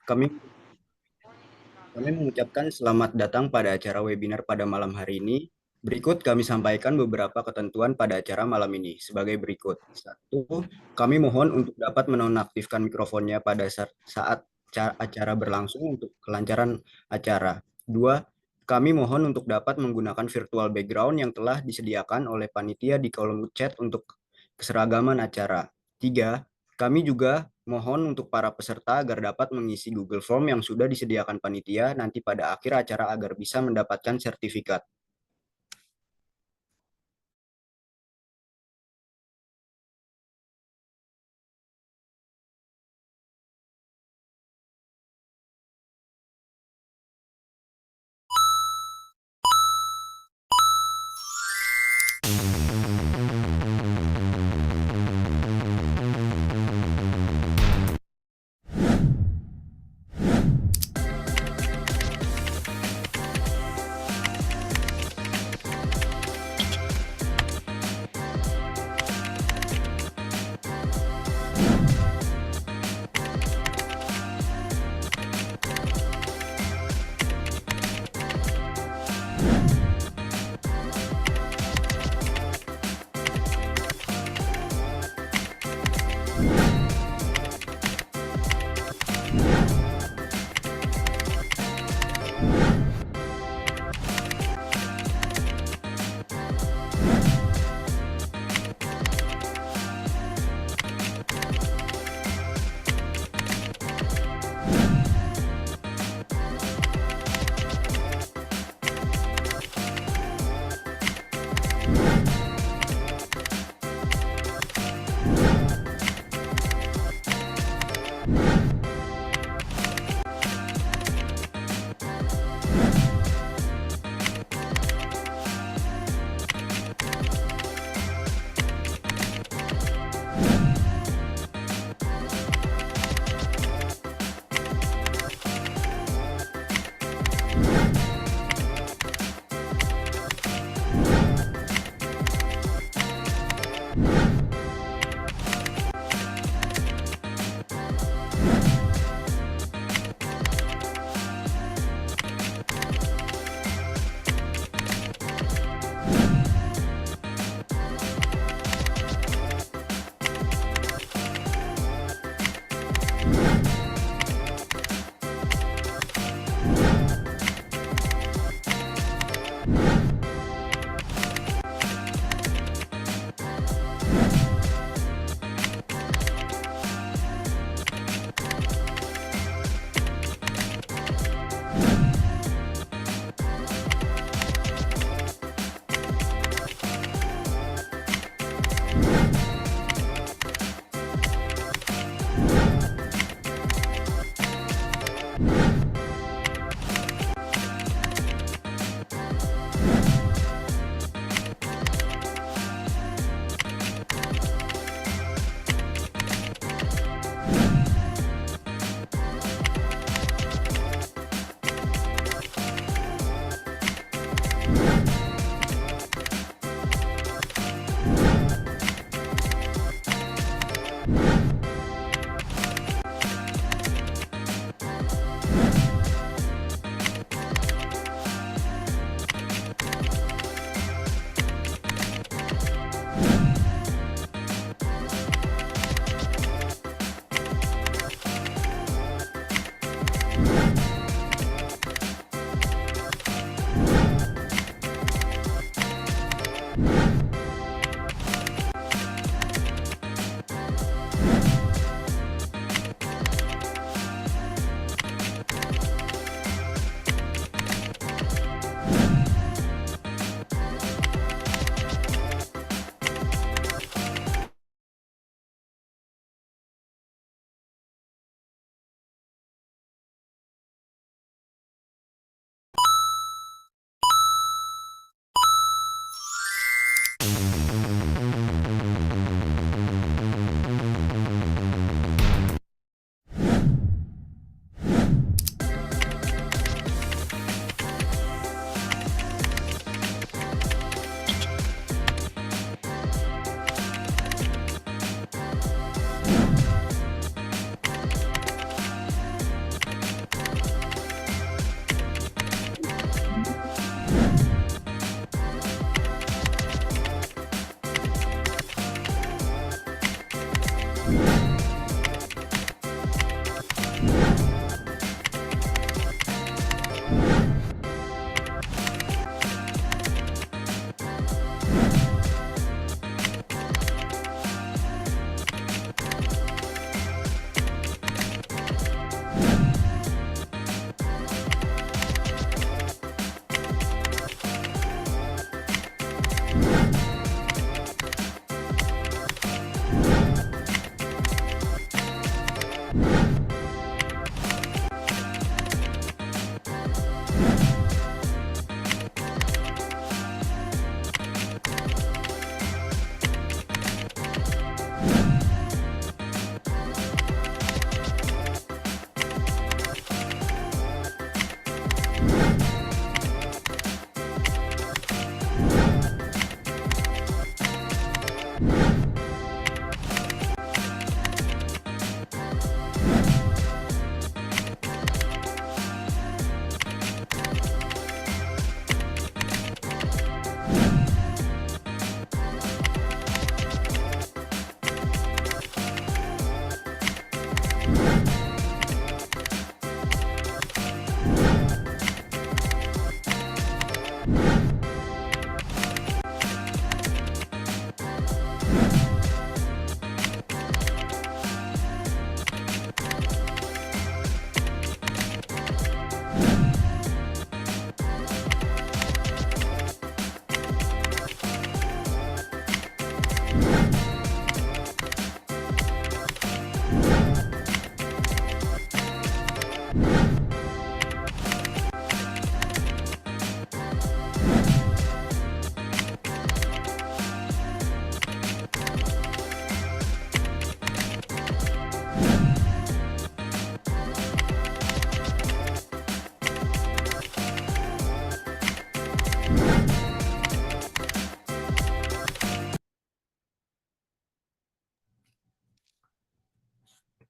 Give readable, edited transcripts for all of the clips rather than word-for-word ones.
Kami kami mengucapkan selamat datang pada acara webinar pada malam hari ini. Berikut kami sampaikan beberapa ketentuan pada acara malam ini sebagai berikut. Satu, kami mohon untuk dapat menonaktifkan mikrofonnya pada saat acara berlangsung untuk kelancaran acara. Dua, kami mohon untuk dapat menggunakan virtual background yang telah disediakan oleh panitia di kolom chat untuk keseragaman acara. Tiga, kami juga mohon untuk para peserta agar dapat mengisi Google Form yang sudah disediakan panitia nanti pada akhir acara agar bisa mendapatkan sertifikat.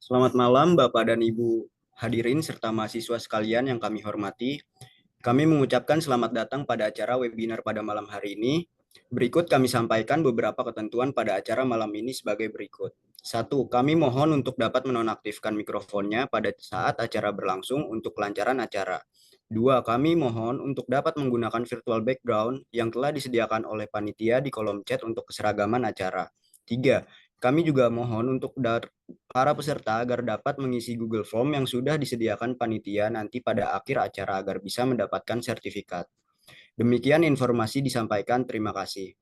Selamat malam Bapak dan Ibu hadirin serta mahasiswa sekalian yang kami hormati. Kami mengucapkan selamat datang pada acara webinar pada malam hari ini. Berikut kami sampaikan beberapa ketentuan pada acara malam ini sebagai berikut. 1. Kami mohon untuk dapat menonaktifkan mikrofonnya pada saat acara berlangsung untuk kelancaran acara. 2. Kami mohon untuk dapat menggunakan virtual background yang telah disediakan oleh panitia di kolom chat untuk keseragaman acara. 3. Kami juga mohon untuk para peserta agar dapat mengisi Google Form yang sudah disediakan panitia nanti pada akhir acara agar bisa mendapatkan sertifikat. Demikian informasi disampaikan. Terima kasih.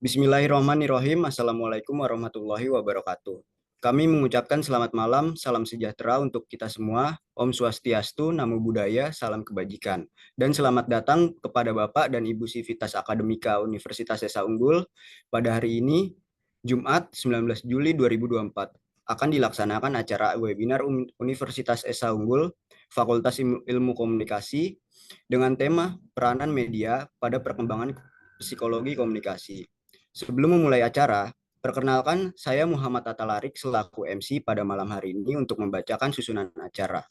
Bismillahirrahmanirrahim. Assalamualaikum warahmatullahi wabarakatuh. Kami mengucapkan selamat malam, salam sejahtera untuk kita semua. Om Swastiastu, Namo Buddhaya, salam kebajikan. Dan selamat datang kepada Bapak dan Ibu Sivitas Akademika Universitas Esa Unggul pada hari ini, Jumat 19 Juli 2024. Akan dilaksanakan acara webinar Universitas Esa Unggul, Fakultas Ilmu Komunikasi, dengan tema peranan media pada perkembangan psikologi komunikasi. Sebelum memulai acara, perkenalkan saya Muhammad Atalarik selaku MC pada malam hari ini untuk membacakan susunan acara.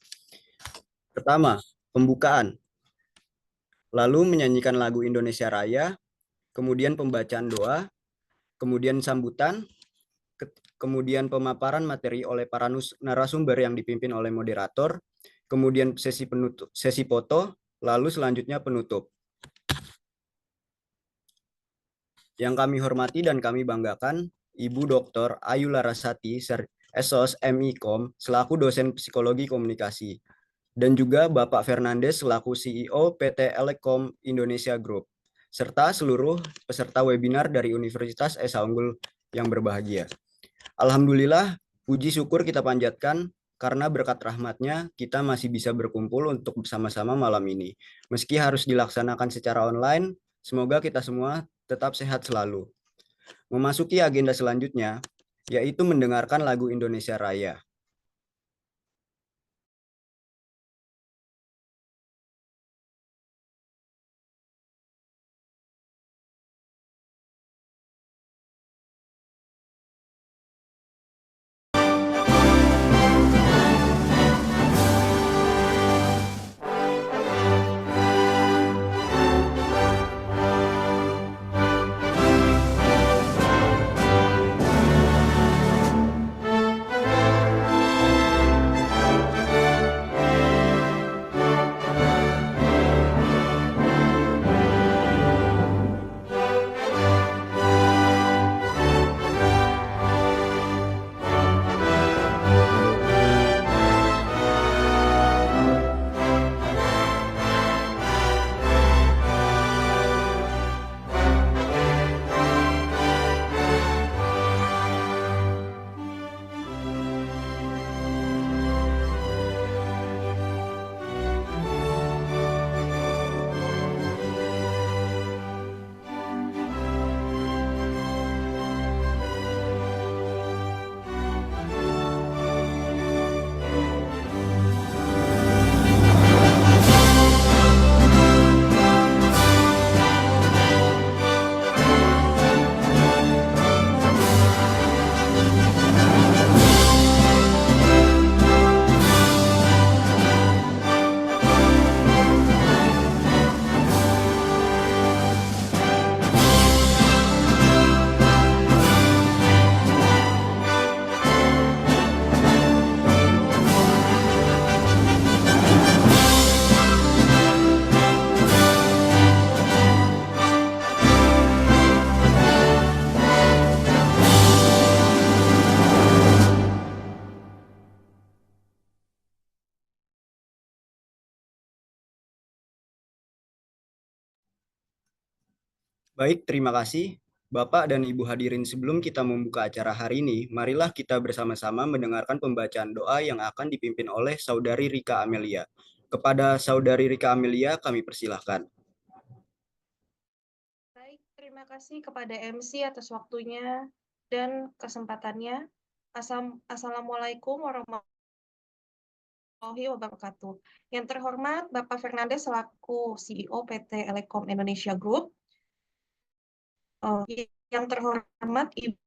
Pertama, pembukaan, lalu menyanyikan lagu Indonesia Raya, kemudian pembacaan doa, kemudian sambutan, kemudian pemaparan materi oleh para narasumber yang dipimpin oleh moderator, kemudian sesi foto, lalu selanjutnya penutup. Yang kami hormati dan kami banggakan, Ibu Dr. Ayu Larasati, SOS MIKOM, selaku dosen psikologi komunikasi, dan juga Bapak Fernandes selaku CEO PT Elekom Indonesia Group, serta seluruh peserta webinar dari Universitas Esa Unggul yang berbahagia. Alhamdulillah, puji syukur kita panjatkan karena berkat rahmatnya kita masih bisa berkumpul untuk bersama-sama malam ini. Meski harus dilaksanakan secara online, semoga kita semua tetap sehat selalu. Memasuki agenda selanjutnya, yaitu mendengarkan lagu Indonesia Raya. Baik, terima kasih. Bapak dan Ibu hadirin, sebelum kita membuka acara hari ini, marilah kita bersama-sama mendengarkan pembacaan doa yang akan dipimpin oleh Saudari Rika Amelia. Kepada Saudari Rika Amelia, kami persilahkan. Baik, terima kasih kepada MC atas waktunya dan kesempatannya. Assalamualaikum warahmatullahi wabarakatuh. Yang terhormat Bapak Fernandes selaku CEO PT Elekom Indonesia Group. Yang terhormat Ibu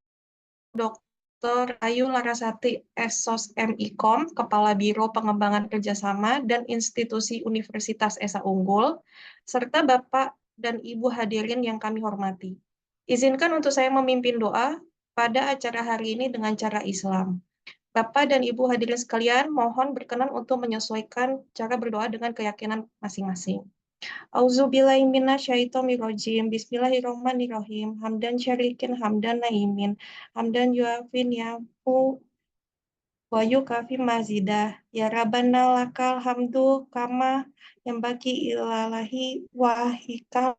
Dr. Dr. Ayu Larasati, Esos MIKOM, Kepala Biro Pengembangan Kerjasama dan Institusi Universitas Esa Unggul, serta Bapak dan Ibu hadirin yang kami hormati. Izinkan untuk saya memimpin doa pada acara hari ini dengan cara Islam. Bapak dan Ibu hadirin sekalian, mohon berkenan untuk menyesuaikan cara berdoa dengan keyakinan masing-masing. Auzubillahi minasyaitonirrajim. Bismillahirrahmanirrahim. Hamdan syarikin, hamdan naimin, hamdan yuafin yafu wa yukafi mazidah. Ya Rabbana lakal hamdu kama yang baki ilalahi wahikal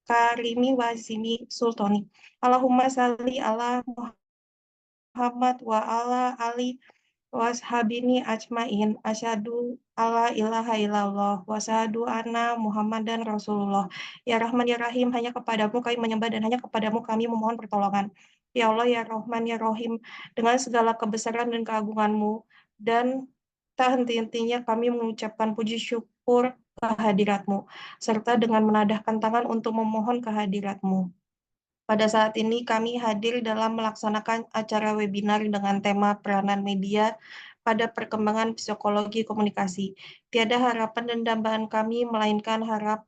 karimi wazimi sultani. Allahumma salli ala Muhammad wa ala ali washabini ajmain asyhadu alla ilaha illallah wasyhadu anna muhammadan rasulullah. Ya Rahman ya Rahim, hanya kepadamu kami menyembah dan hanya kepadamu kami memohon pertolongan. Ya Allah ya Rahman ya Rahim, dengan segala kebesaran dan keagunganmu dan tak henti-hentinya kami mengucapkan puji syukur kehadiratmu serta dengan menadahkan tangan untuk memohon kehadiratmu. Pada saat ini kami hadir dalam melaksanakan acara webinar dengan tema peranan media pada perkembangan psikologi komunikasi. Tiada harapan dan dambaan kami, melainkan harap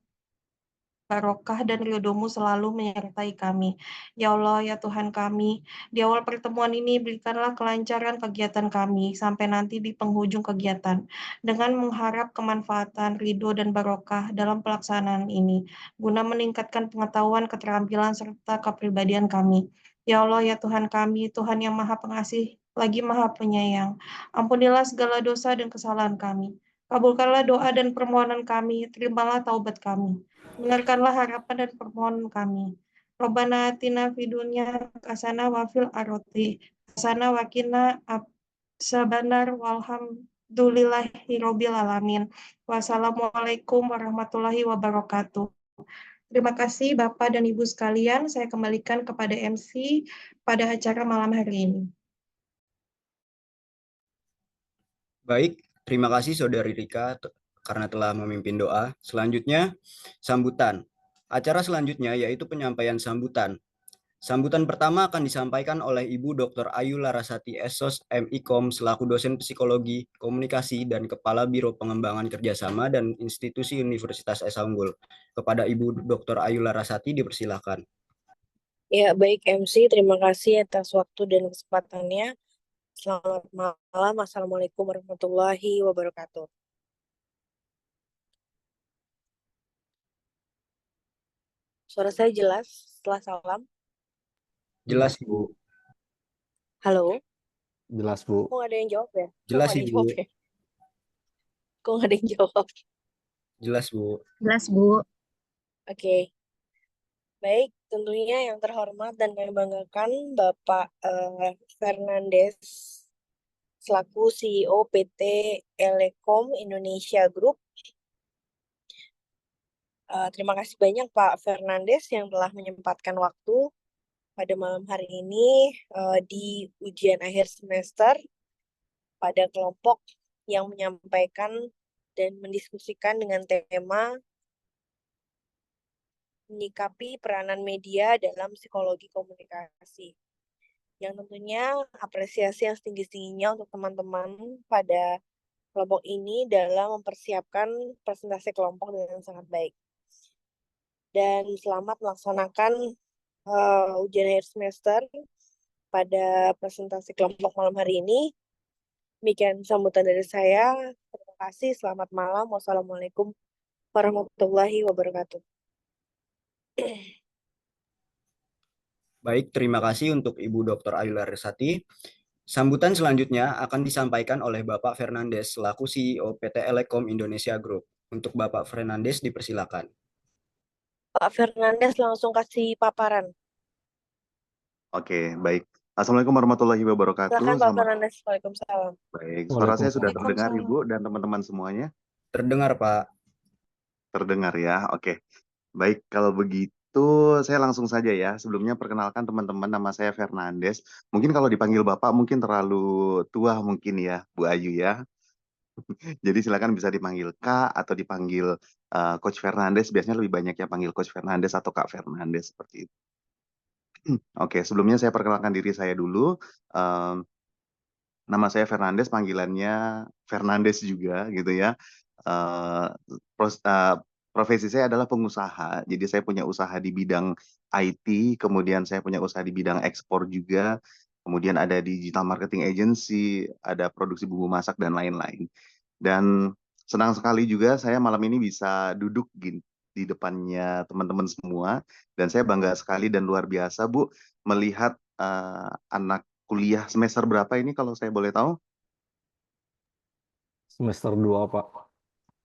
barokah dan ridho-Mu selalu menyertai kami. Ya Allah, ya Tuhan kami, di awal pertemuan ini berikanlah kelancaran kegiatan kami sampai nanti di penghujung kegiatan, dengan mengharap kemanfaatan, ridho, dan barokah dalam pelaksanaan ini, guna meningkatkan pengetahuan, keterampilan, serta kepribadian kami. Ya Allah, ya Tuhan kami, Tuhan yang Maha Pengasih, lagi Maha Penyayang. Ampunilah segala dosa dan kesalahan kami. Kabulkanlah doa dan permohonan kami, terimalah taubat kami. Dengarkanlah harapan dan permohonan kami. Robbana atina fid dunya hasanah wa fil akhirati hasanah wa qina adzabannar walhamdulillahi rabbil alamin. Wassalamualaikum warahmatullahi wabarakatuh. Terima kasih Bapak dan Ibu sekalian. Saya kembalikan kepada MC pada acara malam hari ini. Baik, terima kasih Saudari Rika karena telah memimpin doa. Selanjutnya, sambutan. Acara selanjutnya yaitu penyampaian sambutan. Sambutan pertama akan disampaikan oleh Ibu Dr. Ayu Larasati Esos MIKOM selaku dosen psikologi, komunikasi, dan Kepala Biro Pengembangan Kerjasama dan Institusi Universitas Esa Unggul. Kepada Ibu Dr. Ayu Larasati dipersilakan. Ya, baik MC, terima kasih atas waktu dan kesempatannya. Selamat malam, Assalamualaikum warahmatullahi wabarakatuh. Suara saya jelas setelah salam? Jelas, Bu. Halo? Jelas, Bu. Kok nggak ada yang jawab ya? Jelas, Kok nggak ada yang Ibu. jawab ya? Kok nggak ada yang jawab? Jelas, Bu. Jelas, Bu. Oke. Baik, tentunya yang terhormat dan kami banggakan Bapak Fernandes selaku CEO PT Elekom Indonesia Group. Terima kasih banyak Pak Fernandes yang telah menyempatkan waktu pada malam hari ini di ujian akhir semester pada kelompok yang menyampaikan dan mendiskusikan dengan tema menyikapi peranan media dalam psikologi komunikasi. Yang tentunya apresiasi yang setinggi-tingginya untuk teman-teman pada kelompok ini dalam mempersiapkan presentasi kelompok dengan sangat baik. Dan selamat melaksanakan ujian akhir semester pada presentasi kelompok malam hari ini. Demikian sambutan dari saya. Terima kasih. Selamat malam. Wassalamualaikum warahmatullahi wabarakatuh. Baik, terima kasih untuk Ibu Dr. Ayu Larasati. Sambutan selanjutnya akan disampaikan oleh Bapak Fernandes selaku CEO PT Elekom Indonesia Group. Untuk Bapak Fernandes dipersilakan. Pak Fernandes langsung kasih paparan. Oke, baik. Assalamualaikum warahmatullahi wabarakatuh. Silakan Pak Fernandes. Waalaikumsalam. Baik, suara saya sudah terdengar Waalaikumsalam. Ibu dan teman-teman semuanya? Terdengar, Pak. Terdengar ya, oke. Baik, kalau begitu saya langsung saja ya. Sebelumnya perkenalkan teman-teman, nama saya Fernandes. Mungkin kalau dipanggil Bapak mungkin terlalu tua mungkin ya, Bu Ayu ya. Jadi silakan bisa dipanggil Kak atau dipanggil Coach Fernandes. Biasanya lebih banyak yang panggil Coach Fernandes atau Kak Fernandes seperti itu. Oke, sebelumnya saya perkenalkan diri saya dulu. Em, Nama saya Fernandes, panggilannya Fernandes juga gitu ya. Eh, Profesi saya adalah pengusaha, jadi saya punya usaha di bidang IT, kemudian saya punya usaha di bidang ekspor juga, kemudian ada digital marketing agency, ada produksi bumbu masak dan lain-lain. Dan senang sekali juga saya malam ini bisa duduk di depannya teman-teman semua, dan saya bangga sekali dan luar biasa Bu melihat anak kuliah semester berapa ini kalau saya boleh tahu? Semester 2, Pak.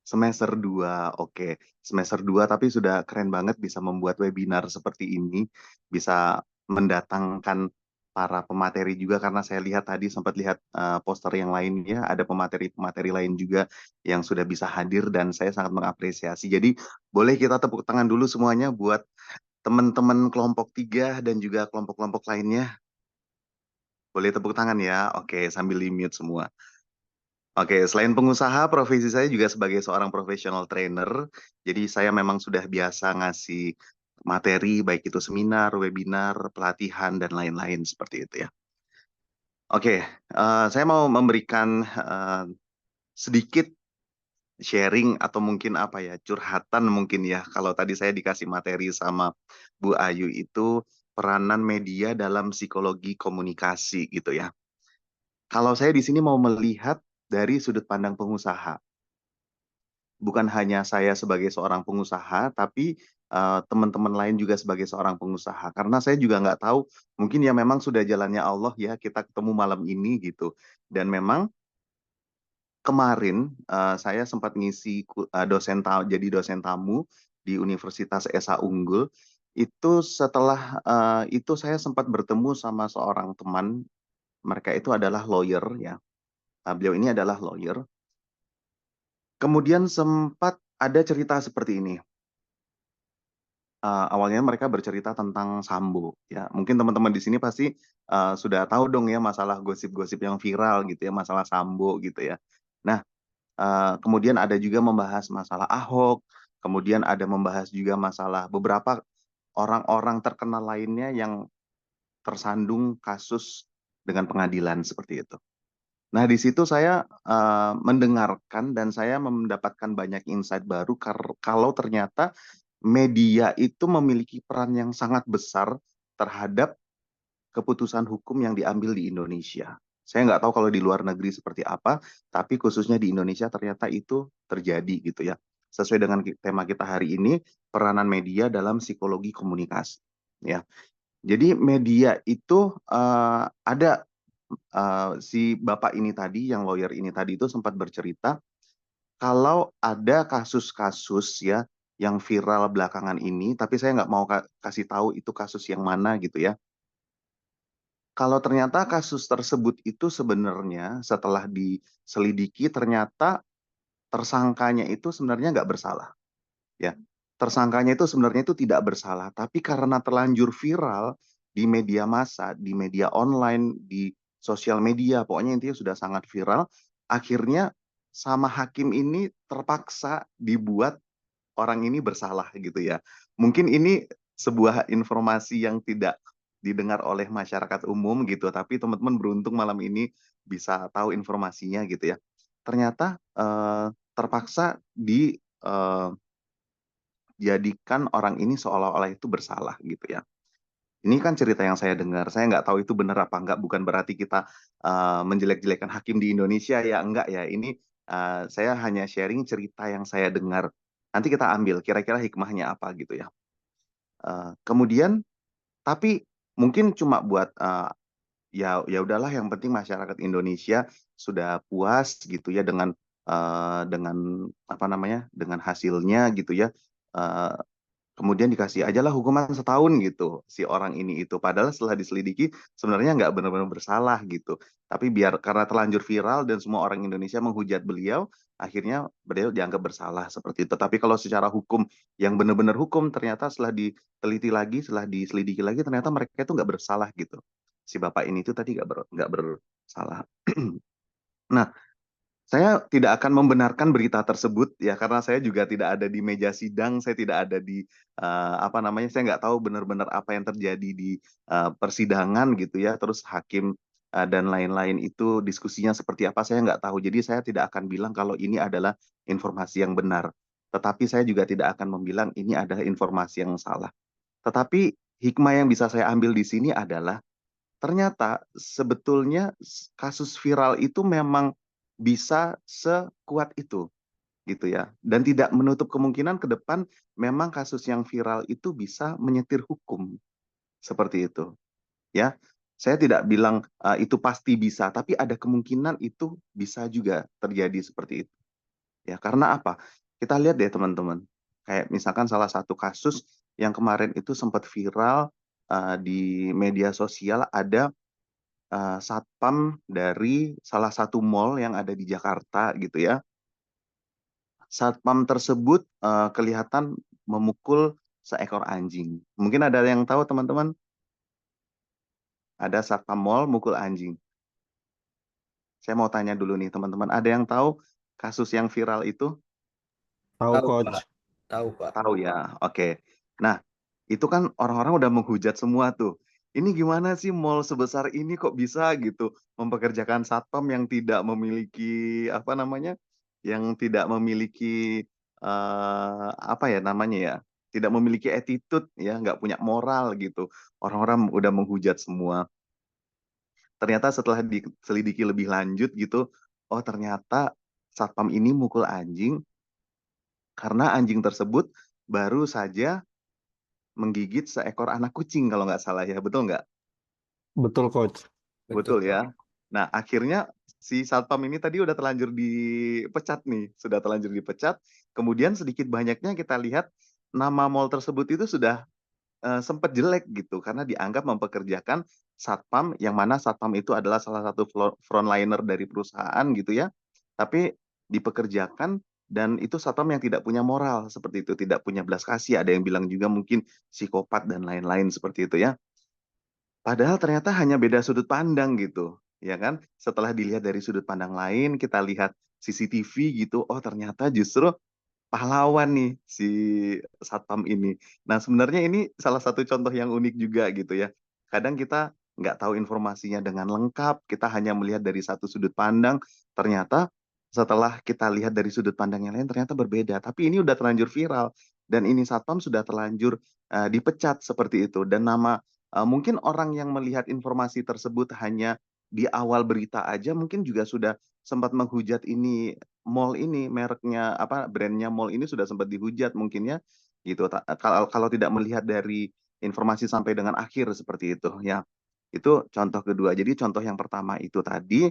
Semester 2, oke. Semester 2 tapi sudah keren banget bisa membuat webinar seperti ini, bisa mendatangkan para pemateri juga karena saya lihat tadi sempat lihat poster yang lainnya, ada pemateri-pemateri lain juga yang sudah bisa hadir dan saya sangat mengapresiasi. Jadi boleh kita tepuk tangan dulu semuanya buat teman-teman kelompok 3 dan juga kelompok-kelompok lainnya. Boleh tepuk tangan ya? Oke, sambil di mute semua. Oke, selain pengusaha, profesi saya juga sebagai seorang professional trainer. Jadi saya memang sudah biasa ngasih materi, baik itu seminar, webinar, pelatihan, dan lain-lain seperti itu ya. Oke, saya mau memberikan sedikit sharing atau mungkin apa ya, curhatan mungkin ya. Kalau tadi saya dikasih materi sama Bu Ayu itu peranan media dalam psikologi komunikasi gitu ya. Kalau saya di sini mau melihat dari sudut pandang pengusaha. Bukan hanya saya sebagai seorang pengusaha, tapi teman-teman lain juga sebagai seorang pengusaha. Karena saya juga nggak tahu, mungkin ya memang sudah jalannya Allah ya, kita ketemu malam ini gitu. Dan memang kemarin saya sempat ngisi jadi dosen tamu di Universitas Esa Unggul. Itu setelah itu saya sempat bertemu sama seorang teman, mereka itu adalah lawyer ya. Beliau ini adalah lawyer. Kemudian sempat ada cerita seperti ini. Awalnya mereka bercerita tentang Sambo ya. Mungkin teman-teman di sini pasti sudah tahu dong ya masalah gosip-gosip yang viral gitu ya, masalah Sambo gitu ya. Nah, kemudian ada juga membahas masalah Ahok, kemudian ada membahas juga masalah beberapa orang-orang terkenal lainnya yang tersandung kasus dengan pengadilan seperti itu. Nah, di situ saya mendengarkan dan saya mendapatkan banyak insight baru kalau ternyata media itu memiliki peran yang sangat besar terhadap keputusan hukum yang diambil di Indonesia. Saya nggak tahu kalau di luar negeri seperti apa, tapi khususnya di Indonesia ternyata itu terjadi gitu ya. Sesuai dengan tema kita hari ini, peranan media dalam psikologi komunikasi. Ya, jadi media itu ada si bapak ini tadi, yang lawyer ini tadi itu sempat bercerita kalau ada kasus-kasus ya yang viral belakangan ini, tapi saya nggak mau kasih tahu itu kasus yang mana gitu ya. Kalau ternyata kasus tersebut itu sebenarnya setelah diselidiki ternyata tersangkanya itu sebenarnya nggak bersalah, ya. Tersangkanya itu sebenarnya itu tidak bersalah, tapi karena terlanjur viral di media massa, di media online, di sosial media, pokoknya intinya sudah sangat viral, akhirnya sama hakim ini terpaksa dibuat orang ini bersalah gitu ya. Mungkin ini sebuah informasi yang tidak didengar oleh masyarakat umum gitu, tapi teman-teman beruntung malam ini bisa tahu informasinya gitu ya. Ternyata terpaksa dijadikan orang ini seolah-olah itu bersalah gitu ya. Ini kan cerita yang saya dengar, saya nggak tahu itu benar apa enggak, bukan berarti kita menjelek-jelekan hakim di Indonesia ya, enggak ya. Ini saya hanya sharing cerita yang saya dengar. Nanti kita ambil kira-kira hikmahnya apa gitu ya. Kemudian, tapi mungkin cuma buat ya ya udahlah, yang penting masyarakat Indonesia sudah puas gitu ya dengan apa namanya dengan hasilnya gitu ya. Eh, Kemudian dikasih aja lah hukuman setahun gitu si orang ini itu. Padahal setelah diselidiki sebenarnya nggak benar-benar bersalah gitu. Tapi biar karena terlanjur viral dan semua orang Indonesia menghujat beliau, akhirnya beliau dianggap bersalah seperti itu. Tapi kalau secara hukum yang benar-benar hukum ternyata setelah diteliti lagi, setelah diselidiki lagi ternyata mereka itu nggak bersalah gitu. Si bapak ini itu tadi nggak bersalah. Nah, Saya tidak akan membenarkan berita tersebut ya, karena saya juga tidak ada di meja sidang, saya tidak ada di apa namanya, saya nggak tahu benar-benar apa yang terjadi di persidangan gitu ya, terus hakim dan lain-lain itu diskusinya seperti apa, saya nggak tahu. Jadi saya tidak akan bilang kalau ini adalah informasi yang benar. Tetapi saya juga tidak akan membilang ini adalah informasi yang salah. Tetapi hikmah yang bisa saya ambil di sini adalah ternyata sebetulnya kasus viral itu memang bisa sekuat itu gitu ya. Dan tidak menutup kemungkinan ke depan memang kasus yang viral itu bisa menyetir hukum seperti itu ya. Saya tidak bilang itu pasti bisa, tapi ada kemungkinan itu bisa juga terjadi seperti itu. Ya, karena apa? Kita lihat deh teman-teman. Kayak misalkan salah satu kasus yang kemarin itu sempat viral di media sosial, ada satpam dari salah satu mall yang ada di Jakarta gitu ya. Satpam tersebut kelihatan memukul seekor anjing. Mungkin ada yang tahu teman-teman, ada satpam mall mukul anjing. Saya mau tanya dulu nih teman-teman, ada yang tahu kasus yang viral itu? Tahu, Tahu, Coach. Pak. Tahu, Pak. Tahu ya, oke. Nah, itu kan orang-orang udah menghujat semua tuh. Ini gimana sih mall sebesar ini kok bisa gitu mempekerjakan satpam yang tidak memiliki apa namanya, yang tidak memiliki apa ya namanya ya, tidak memiliki attitude ya, nggak punya moral gitu. Orang-orang udah menghujat semua. Ternyata setelah diselidiki lebih lanjut gitu, oh ternyata satpam ini mukul anjing karena anjing tersebut baru saja menggigit seekor anak kucing kalau nggak salah ya, betul nggak? Betul, Coach. Betul, Betul Pak. ya. Nah, akhirnya si satpam ini tadi udah terlanjur dipecat nih, sudah terlanjur dipecat. Kemudian sedikit banyaknya kita lihat nama mall tersebut itu sudah sempat jelek gitu karena dianggap mempekerjakan satpam yang mana satpam itu adalah salah satu frontliner dari perusahaan gitu ya. Tapi dipekerjakan dan itu satpam yang tidak punya moral seperti itu, tidak punya belas kasih. Ada yang bilang juga mungkin psikopat dan lain-lain seperti itu ya. Padahal ternyata hanya beda sudut pandang gitu, ya kan? Setelah dilihat dari sudut pandang lain, kita lihat CCTV gitu, oh ternyata justru pahlawan nih si satpam ini. Nah, sebenarnya ini salah satu contoh yang unik juga gitu ya. Kadang kita nggak tahu informasinya dengan lengkap, kita hanya melihat dari satu sudut pandang, ternyata setelah kita lihat dari sudut pandang yang lain ternyata berbeda. Tapi ini udah terlanjur viral dan ini satpam sudah terlanjur dipecat seperti itu dan nama mungkin orang yang melihat informasi tersebut hanya di awal berita aja mungkin juga sudah sempat menghujat ini mall ini, mereknya apa, brandnya mall ini sudah sempat dihujat mungkin ya, gitu. Kalau kalau tidak melihat dari informasi sampai dengan akhir seperti itu ya. Itu contoh kedua. Jadi contoh yang pertama itu tadi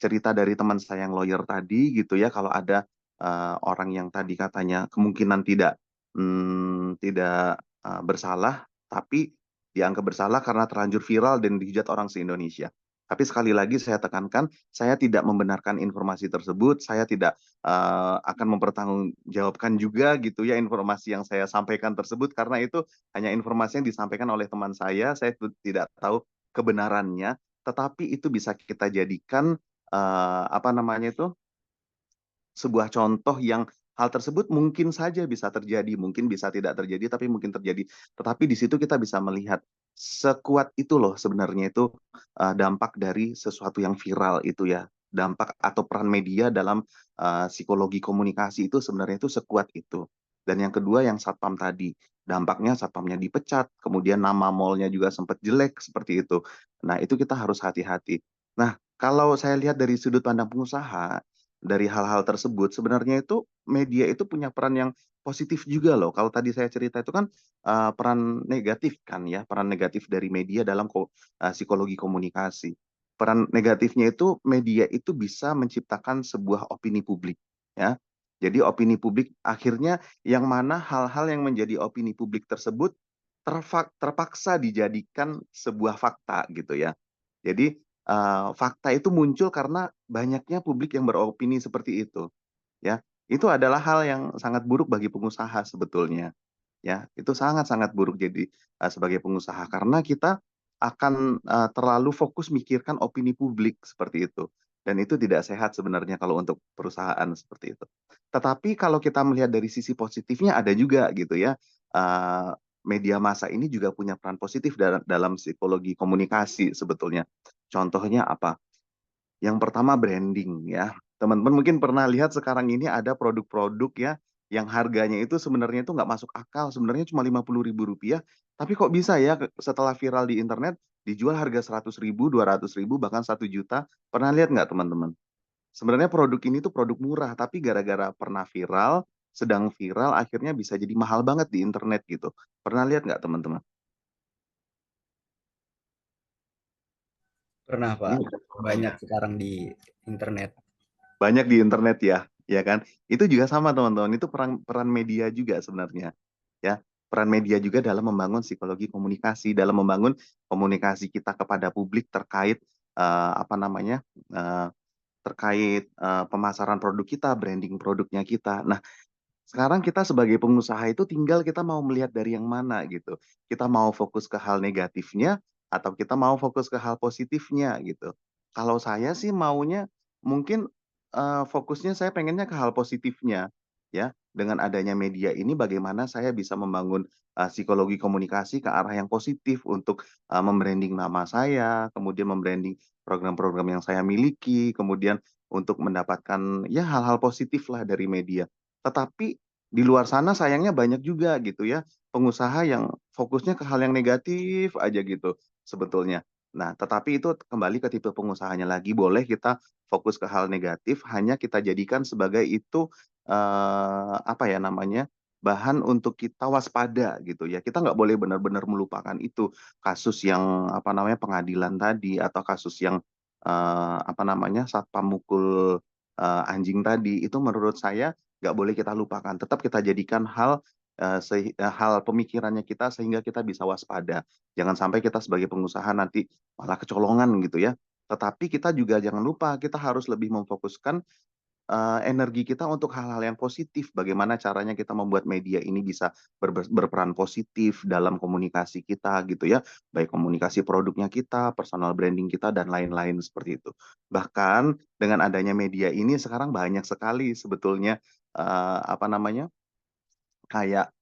cerita dari teman saya yang lawyer tadi gitu ya, kalau ada orang yang tadi katanya kemungkinan tidak bersalah, tapi dianggap bersalah karena terlanjur viral dan dihujat orang se-Indonesia. Tapi sekali lagi saya tekankan, saya tidak membenarkan informasi tersebut, saya tidak akan mempertanggungjawabkan juga gitu ya informasi yang saya sampaikan tersebut karena itu hanya informasi yang disampaikan oleh teman saya tidak tahu kebenarannya, tetapi itu bisa kita jadikan apa namanya itu sebuah contoh yang hal tersebut mungkin saja bisa terjadi, mungkin bisa tidak terjadi, tapi mungkin terjadi. Tetapi di situ kita bisa melihat sekuat itu loh sebenarnya itu dampak dari sesuatu yang viral itu ya. Dampak atau peran media dalam psikologi komunikasi itu sebenarnya itu sekuat itu. Dan yang kedua yang satpam tadi, dampaknya satpamnya dipecat, kemudian nama mallnya juga sempat jelek seperti itu. Nah itu kita harus hati-hati. Nah kalau saya lihat dari sudut pandang pengusaha, dari hal-hal tersebut sebenarnya itu media itu punya peran yang positif juga loh. Kalau tadi saya cerita itu kan peran negatif kan ya, peran negatif dari media dalam psikologi komunikasi. Peran negatifnya itu media itu bisa menciptakan sebuah opini publik ya. Jadi opini publik akhirnya yang mana hal-hal yang menjadi opini publik tersebut terpaksa dijadikan sebuah fakta gitu ya. Jadi fakta itu muncul karena banyaknya publik yang beropini seperti itu, ya. Itu adalah hal yang sangat buruk bagi pengusaha sebetulnya, ya. Itu sangat-sangat buruk jadi sebagai pengusaha karena kita akan terlalu fokus mikirkan opini publik seperti itu. Dan itu tidak sehat sebenarnya kalau untuk perusahaan seperti itu. Tetapi kalau kita melihat dari sisi positifnya ada juga gitu ya. eh, Media massa ini juga punya peran positif dalam psikologi komunikasi sebetulnya. Contohnya apa? Yang pertama branding ya. Teman-teman mungkin pernah lihat sekarang ini ada produk-produk ya yang harganya itu sebenarnya itu nggak masuk akal. Sebenarnya cuma 50.000 rupiah. Tapi kok bisa ya setelah viral di internet dijual harga 100.000, 200.000, bahkan 1 juta. Pernah lihat nggak teman-teman? Sebenarnya produk ini tuh produk murah, tapi gara-gara pernah viral, sedang viral, akhirnya bisa jadi mahal banget di internet gitu. Pernah lihat nggak teman-teman? Pernah, Pak. Iya. Banyak sekarang di internet. Banyak di internet ya kan? Itu juga sama teman-teman, itu peran peran media juga sebenarnya, ya. Peran media juga dalam membangun psikologi komunikasi, dalam membangun komunikasi kita kepada publik terkait apa namanya? eh, terkait pemasaran produk kita, branding produknya kita. Nah, sekarang kita sebagai pengusaha itu tinggal kita mau melihat dari yang mana gitu. Kita mau fokus ke hal negatifnya atau kita mau fokus ke hal positifnya gitu. Kalau saya sih maunya mungkin fokusnya saya pengennya ke hal positifnya ya. Dengan adanya media ini bagaimana saya bisa membangun psikologi komunikasi ke arah yang positif untuk membranding nama saya, kemudian membranding program-program yang saya miliki, kemudian untuk mendapatkan ya hal-hal positif lah dari media. Tetapi di luar sana sayangnya banyak juga gitu ya, pengusaha yang fokusnya ke hal yang negatif aja gitu sebetulnya. Nah, tetapi itu kembali ke tipe pengusahanya lagi. Boleh kita fokus ke hal negatif, hanya kita jadikan sebagai itu apa ya namanya? Bahan untuk kita waspada gitu ya. Kita nggak boleh benar-benar melupakan itu kasus yang apa namanya pengadilan tadi atau kasus yang apa namanya satpam mukul anjing tadi itu menurut saya nggak boleh kita lupakan. Tetap kita jadikan hal pemikirannya kita sehingga kita bisa waspada. Jangan sampai kita sebagai pengusaha nanti malah kecolongan gitu ya. Tetapi kita juga jangan lupa kita harus lebih memfokuskan energi kita untuk hal-hal yang positif. Bagaimana caranya kita membuat media ini bisa berperan positif dalam komunikasi kita gitu ya. Baik komunikasi produknya kita, personal branding kita, dan lain-lain seperti itu. Bahkan dengan adanya media ini sekarang banyak sekali sebetulnya apa namanya kayak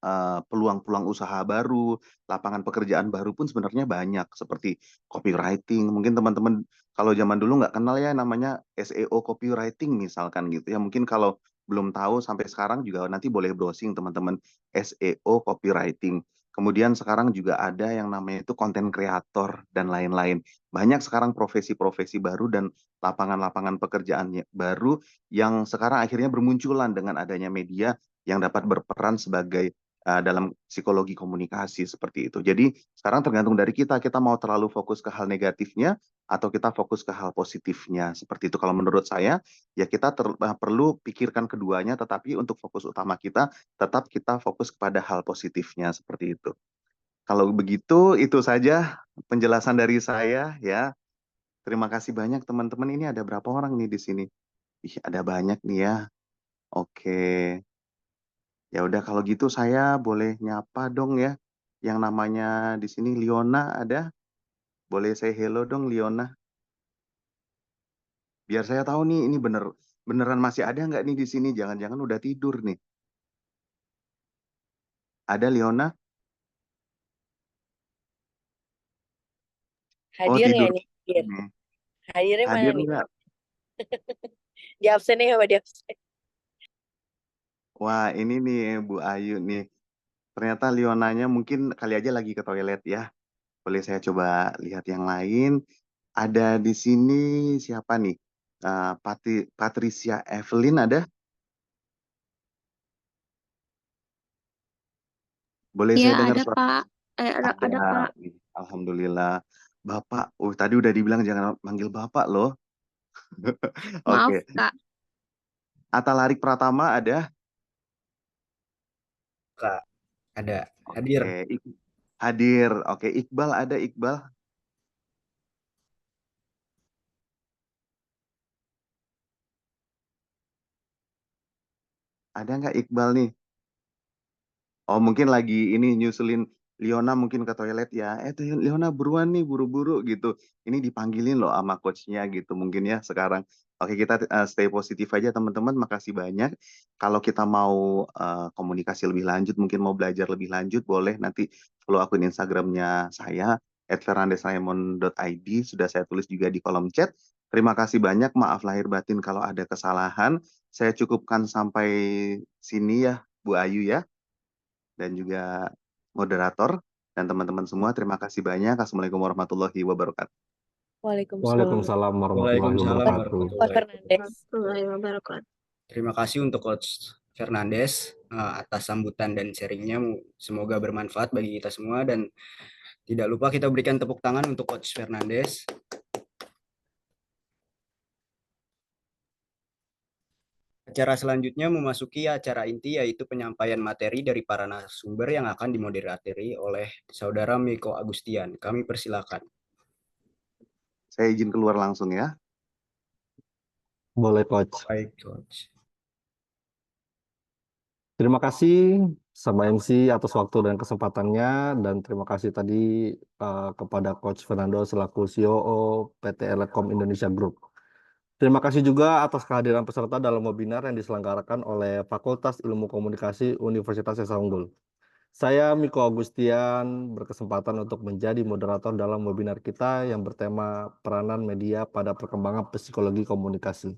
peluang-peluang usaha baru, lapangan pekerjaan baru pun sebenarnya banyak seperti copywriting. Mungkin teman-teman kalau zaman dulu nggak kenal ya namanya SEO copywriting misalkan gitu ya. Mungkin kalau belum tahu sampai sekarang juga nanti boleh browsing teman-teman SEO copywriting. Kemudian sekarang juga ada yang namanya itu content creator dan lain-lain. Banyak sekarang profesi-profesi baru dan lapangan-lapangan pekerjaan baru yang sekarang akhirnya bermunculan dengan adanya media yang dapat berperan sebagai dalam psikologi komunikasi seperti itu. Jadi sekarang tergantung dari kita mau terlalu fokus ke hal negatifnya atau kita fokus ke hal positifnya. Seperti itu kalau menurut saya, ya kita perlu pikirkan keduanya, tetapi untuk fokus utama kita tetap kita fokus kepada hal positifnya seperti itu. Kalau begitu, itu saja penjelasan dari saya ya. Terima kasih banyak teman-teman. Ini ada berapa orang nih di sini? Ih, ada banyak nih ya. Oke. Ya udah kalau gitu saya boleh nyapa dong ya. Yang namanya di sini Liona ada? Boleh saya hello dong Liona. Biar saya tahu nih ini beneran masih ada nggak nih di sini? Jangan-jangan udah tidur nih. Ada Liona? Oh Hadir ya tidur. ini? Hadir. Nih. Hadirnya mana Hadir nih? nggak? Di absen ya, Pak, di absen. Wah ini nih Bu Ayu nih. Ternyata Lionanya mungkin kali aja lagi ke toilet ya. Boleh saya coba lihat yang lain. Ada di sini siapa nih? Patricia Evelyn ada? Boleh Iya saya dengar ada suara? Pak. Ada. Ada Kak. Nih, Alhamdulillah. Bapak, tadi udah dibilang jangan manggil Bapak loh. Maaf Oke. Kak. Atta Larik Pratama ada? Kak, ada hadir. Oke. Hadir. Oke, Iqbal ada Iqbal? Ada nggak Iqbal nih? Oh, mungkin lagi ini nyusulin Liona mungkin ke toilet ya. Tuh Liona buruan nih, buru-buru gitu. Ini dipanggilin loh sama coachnya gitu mungkin ya sekarang. Oke, kita stay positif aja teman-teman. Makasih banyak. Kalau kita mau komunikasi lebih lanjut, mungkin mau belajar lebih lanjut, boleh nanti follow akun Instagramnya saya, @fernandesraimond.id. Sudah saya tulis juga di kolom chat. Terima kasih banyak. Maaf lahir batin kalau ada kesalahan. Saya cukupkan sampai sini ya, Bu Ayu ya, dan juga moderator dan teman-teman semua. Terima kasih banyak. Assalamualaikum warahmatullahi wabarakatuh. Waalaikumsalam. Waalaikumsalam warahmatullahi Waalaikumsalam wabarakatuh. Pak warahmatullahi Fernandes. Warahmatullahi wabarakatuh. Terima kasih untuk Coach Fernandes atas sambutan dan sharingnya. Semoga bermanfaat bagi kita semua dan tidak lupa kita berikan tepuk tangan untuk Coach Fernandes. Acara selanjutnya memasuki acara inti yaitu penyampaian materi dari para narasumber yang akan dimoderati oleh Saudara Miko Agustian. Kami persilakan. Saya izin keluar langsung ya. Boleh, Coach. Baik, Coach. Terima kasih sama MC atas waktu dan kesempatannya, dan terima kasih tadi kepada Coach Fernando selaku COO PT Elekom Indonesia Group. Terima kasih juga atas kehadiran peserta dalam webinar yang diselenggarakan oleh Fakultas Ilmu Komunikasi Universitas Esa Unggul. Saya Miko Agustian berkesempatan untuk menjadi moderator dalam webinar kita yang bertema peranan media pada perkembangan psikologi komunikasi.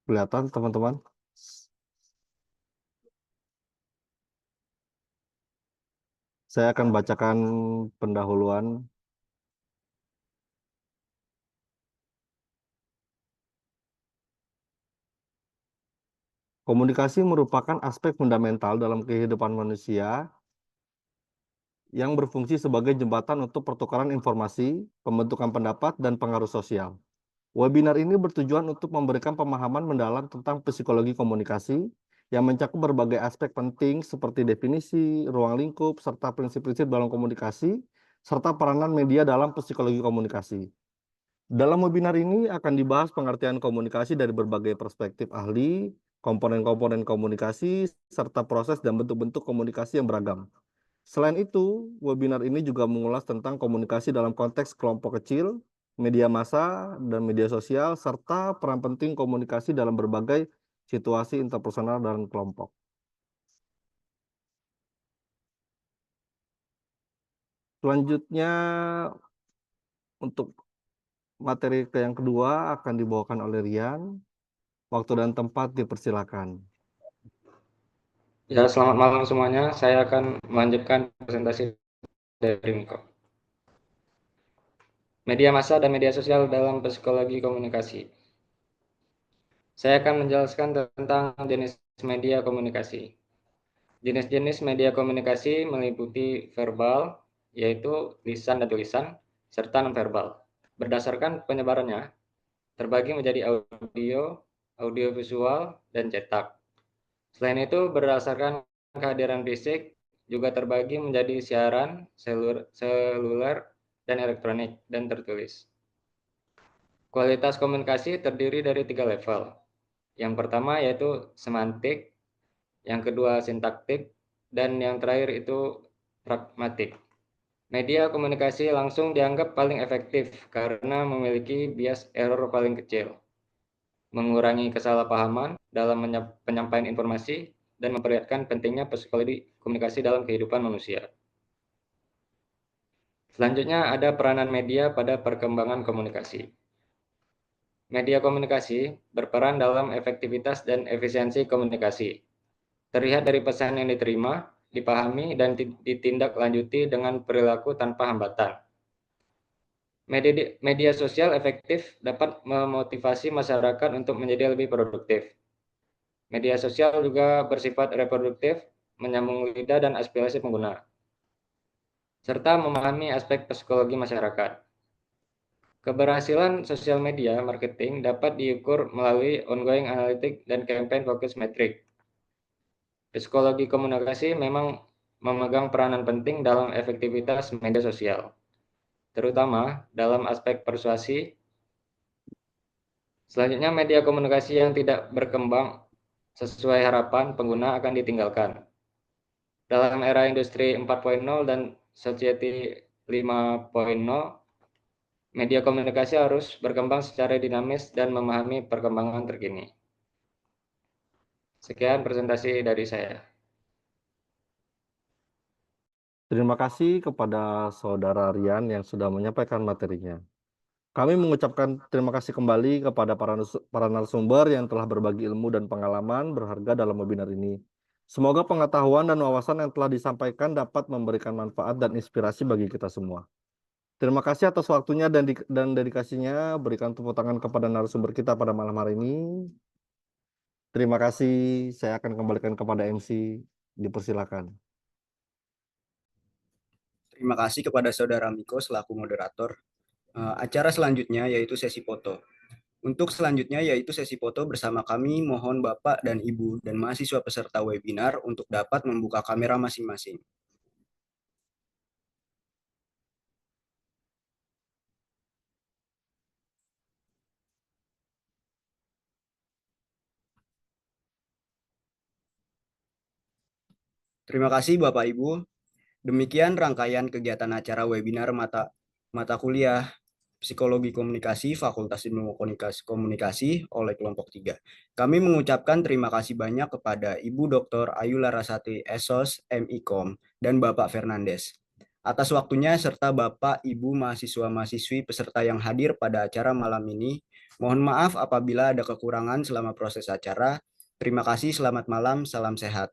Kelihatan teman-teman? Saya akan bacakan pendahuluan. Komunikasi merupakan aspek fundamental dalam kehidupan manusia yang berfungsi sebagai jembatan untuk pertukaran informasi, pembentukan pendapat, dan pengaruh sosial. Webinar ini bertujuan untuk memberikan pemahaman mendalam tentang psikologi komunikasi yang mencakup berbagai aspek penting seperti definisi, ruang lingkup, serta prinsip-prinsip dalam komunikasi, serta peranan media dalam psikologi komunikasi. Dalam webinar ini akan dibahas pengertian komunikasi dari berbagai perspektif ahli, komponen-komponen komunikasi, serta proses dan bentuk-bentuk komunikasi yang beragam. Selain itu, webinar ini juga mengulas tentang komunikasi dalam konteks kelompok kecil, media massa, dan media sosial, serta peran penting komunikasi dalam berbagai situasi interpersonal dan kelompok. Selanjutnya, untuk materi yang kedua akan dibawakan oleh Rian. Waktu dan tempat dipersilakan. Ya, selamat malam semuanya. Saya akan melanjutkan presentasi dari Miko. Media massa dan media sosial dalam psikologi komunikasi. Saya akan menjelaskan tentang jenis media komunikasi. Jenis-jenis media komunikasi meliputi verbal, yaitu lisan dan tulisan, serta nonverbal. Berdasarkan penyebarannya, terbagi menjadi audio, audiovisual, dan cetak. Selain itu, berdasarkan kehadiran fisik, juga terbagi menjadi siaran, seluler, dan elektronik, dan tertulis. Kualitas komunikasi terdiri dari 3 level. Yang pertama yaitu semantik, yang kedua sintaktik, dan yang terakhir itu pragmatik. Media komunikasi langsung dianggap paling efektif karena memiliki bias error paling kecil, mengurangi kesalahpahaman dalam penyampaian informasi, dan memperlihatkan pentingnya psikologi komunikasi dalam kehidupan manusia. Selanjutnya ada peranan media pada perkembangan komunikasi. Media komunikasi berperan dalam efektivitas dan efisiensi komunikasi. Terlihat dari pesan yang diterima, dipahami, dan ditindaklanjuti dengan perilaku tanpa hambatan. Media sosial efektif dapat memotivasi masyarakat untuk menjadi lebih produktif. Media sosial juga bersifat reproduktif, menyambung lidah dan aspirasi pengguna, serta memahami aspek psikologi masyarakat. Keberhasilan sosial media marketing dapat diukur melalui ongoing analytics dan campaign focus metric. Psikologi komunikasi memang memegang peranan penting dalam efektivitas media sosial, terutama dalam aspek persuasi. Selanjutnya, media komunikasi yang tidak berkembang sesuai harapan pengguna akan ditinggalkan. Dalam era industri 4.0 dan society 5.0, media komunikasi harus berkembang secara dinamis dan memahami perkembangan terkini. Sekian presentasi dari saya. Terima kasih kepada Saudara Rian yang sudah menyampaikan materinya. Kami mengucapkan terima kasih kembali kepada para narasumber yang telah berbagi ilmu dan pengalaman berharga dalam webinar ini. Semoga pengetahuan dan wawasan yang telah disampaikan dapat memberikan manfaat dan inspirasi bagi kita semua. Terima kasih atas waktunya dan dedikasinya. Berikan tepuk tangan kepada narasumber kita pada malam hari ini. Terima kasih. Saya akan kembalikan kepada MC. Dipersilakan. Terima kasih kepada Saudara Miko selaku moderator. Acara selanjutnya yaitu sesi foto. Untuk selanjutnya yaitu sesi foto bersama kami, mohon Bapak dan Ibu dan mahasiswa peserta webinar untuk dapat membuka kamera masing-masing. Terima kasih Bapak Ibu. Demikian rangkaian kegiatan acara webinar mata kuliah Psikologi Komunikasi Fakultas Ilmu Komunikasi oleh kelompok 3. Kami mengucapkan terima kasih banyak kepada Ibu Dr. Ayu Larasati SOS MIKOM dan Bapak Fernandes atas waktunya serta Bapak Ibu mahasiswa-mahasiswi peserta yang hadir pada acara malam ini. Mohon maaf apabila ada kekurangan selama proses acara. Terima kasih, selamat malam, salam sehat.